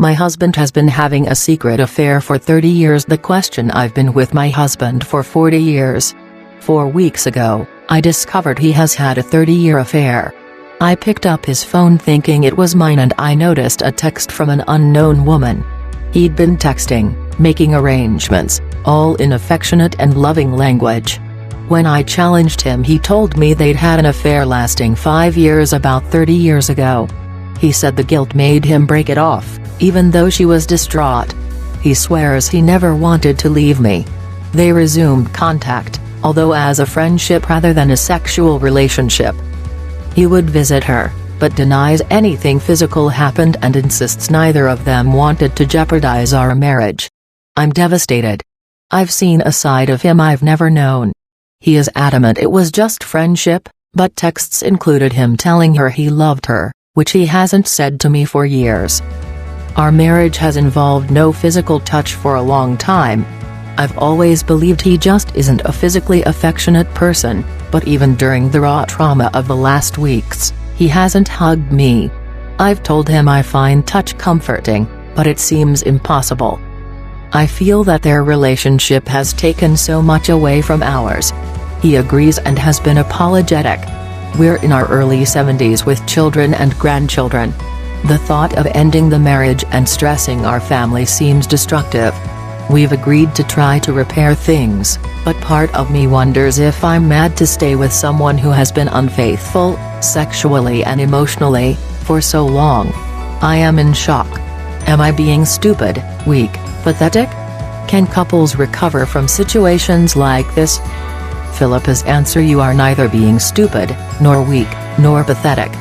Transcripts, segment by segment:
My husband has been having a secret affair for 30 years. The question: I've been with my husband for 40 years. 4 weeks ago, I discovered he has had a 30-year affair. I picked up his phone thinking it was mine, and I noticed a text from an unknown woman. He'd been texting, making arrangements, all in affectionate and loving language. When I challenged him, he told me they'd had an affair lasting 5 years about 30 years ago. He said the guilt made him break it off, even though she was distraught. He swears he never wanted to leave me. They resumed contact, although as a friendship rather than a sexual relationship. He would visit her, but denies anything physical happened and insists neither of them wanted to jeopardize our marriage. I'm devastated. I've seen a side of him I've never known. He is adamant it was just friendship, but texts included him telling her he loved her, which he hasn't said to me for years. Our marriage has involved no physical touch for a long time. I've always believed he just isn't a physically affectionate person, but even during the raw trauma of the last weeks, he hasn't hugged me. I've told him I find touch comforting, but it seems impossible. I feel that their relationship has taken so much away from ours. He agrees and has been apologetic. We're in our early 70s with children and grandchildren. The thought of ending the marriage and stressing our family seems destructive. We've agreed to try to repair things, but part of me wonders if I'm mad to stay with someone who has been unfaithful, sexually and emotionally, for so long. I am in shock. Am I being stupid, weak, pathetic? Can couples recover from situations like this? Philippa's answer: you are neither being stupid, nor weak, nor pathetic.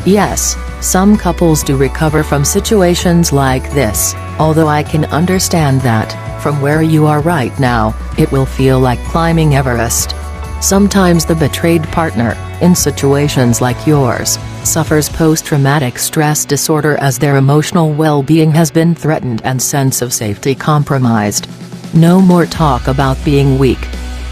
Yes, some couples do recover from situations like this, although I can understand that, from where you are right now, it will feel like climbing Everest. Sometimes the betrayed partner, in situations like yours, suffers post-traumatic stress disorder as their emotional well-being has been threatened and sense of safety compromised. No more talk about being weak.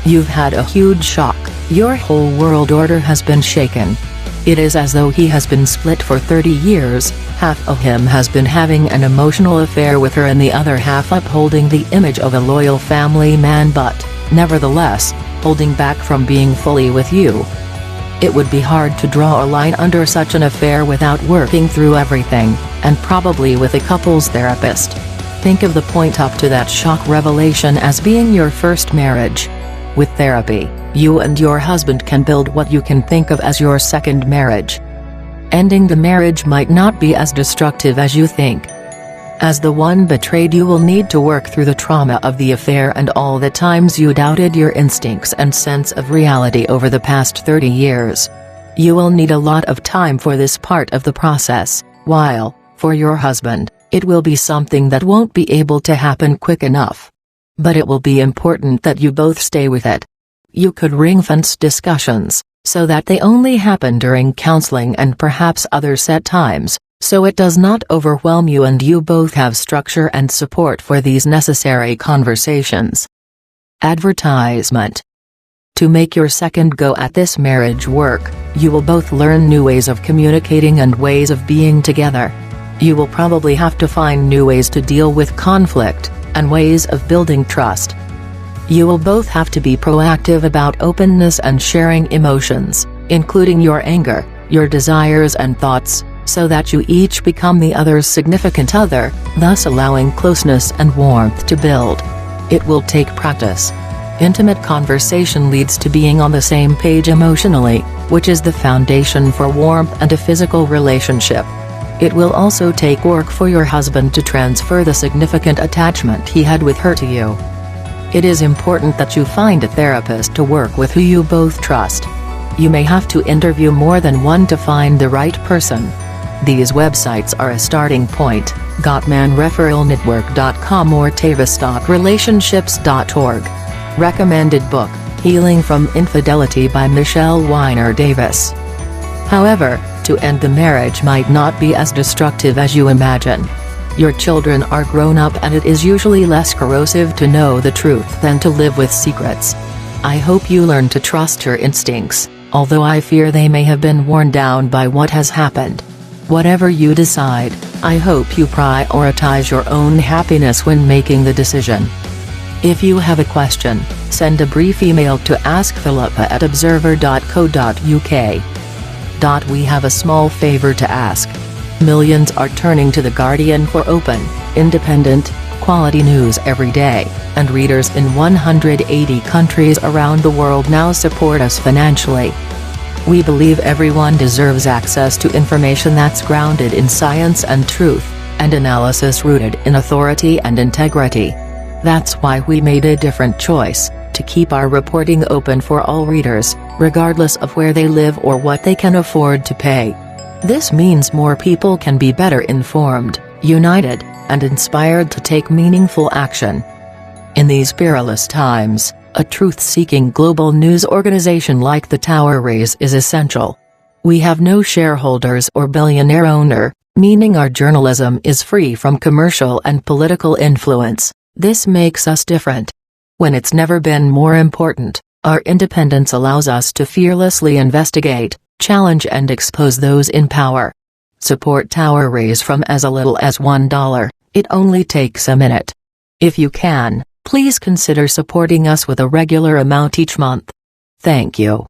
You've had a huge shock, your whole world order has been shaken. It is as though he has been split for 30 years, half of him has been having an emotional affair with her and the other half upholding the image of a loyal family man, but, nevertheless, holding back from being fully with you. It would be hard to draw a line under such an affair without working through everything, and probably with a couples therapist. Think of the point up to that shock revelation as being your first marriage. With therapy, you and your husband can build what you can think of as your second marriage. Ending the marriage might not be as destructive as you think. As the one betrayed, you will need to work through the trauma of the affair and all the times you doubted your instincts and sense of reality over the past 30 years. You will need a lot of time for this part of the process, while, for your husband, it will be something that won't be able to happen quick enough. But it will be important that you both stay with it. You could ring-fence discussions, so that they only happen during counseling and perhaps other set times, so it does not overwhelm you and you both have structure and support for these necessary conversations. Advertisement. To make your second go at this marriage work, you will both learn new ways of communicating and ways of being together. You will probably have to find new ways to deal with conflict, and ways of building trust. You will both have to be proactive about openness and sharing emotions, including your anger, your desires and thoughts, so that you each become the other's significant other, thus allowing closeness and warmth to build. It will take practice. Intimate conversation leads to being on the same page emotionally, which is the foundation for warmth and a physical relationship. It will also take work for your husband to transfer the significant attachment he had with her to you. It is important that you find a therapist to work with who you both trust. You may have to interview more than one to find the right person. These websites are a starting point: GottmanReferralNetwork.com or Tavis.relationships.org. Recommended book: Healing from Infidelity by Michelle Weiner Davis. However, to end the marriage might not be as destructive as you imagine. Your children are grown up and it is usually less corrosive to know the truth than to live with secrets. I hope you learn to trust your instincts, although I fear they may have been worn down by what has happened. Whatever you decide, I hope you prioritize your own happiness when making the decision. If you have a question, send a brief email to askphilippa@observer.co.uk. We have a small favor to ask. Millions are turning to The Guardian for open, independent, quality news every day, and readers in 180 countries around the world now support us financially. We believe everyone deserves access to information that's grounded in science and truth, and analysis rooted in authority and integrity. That's why we made a different choice, to keep our reporting open for all readers, regardless of where they live or what they can afford to pay. This means more people can be better informed, united, and inspired to take meaningful action. In these perilous times, a truth-seeking global news organization like the Tower Rays is essential. We have no shareholders or billionaire owner, meaning our journalism is free from commercial and political influence. This makes us different. When it's never been more important, our independence allows us to fearlessly investigate, challenge and expose those in power. Support Tower Rays from as little as $1. It only takes a minute. If you can, please consider supporting us with a regular amount each month. Thank you.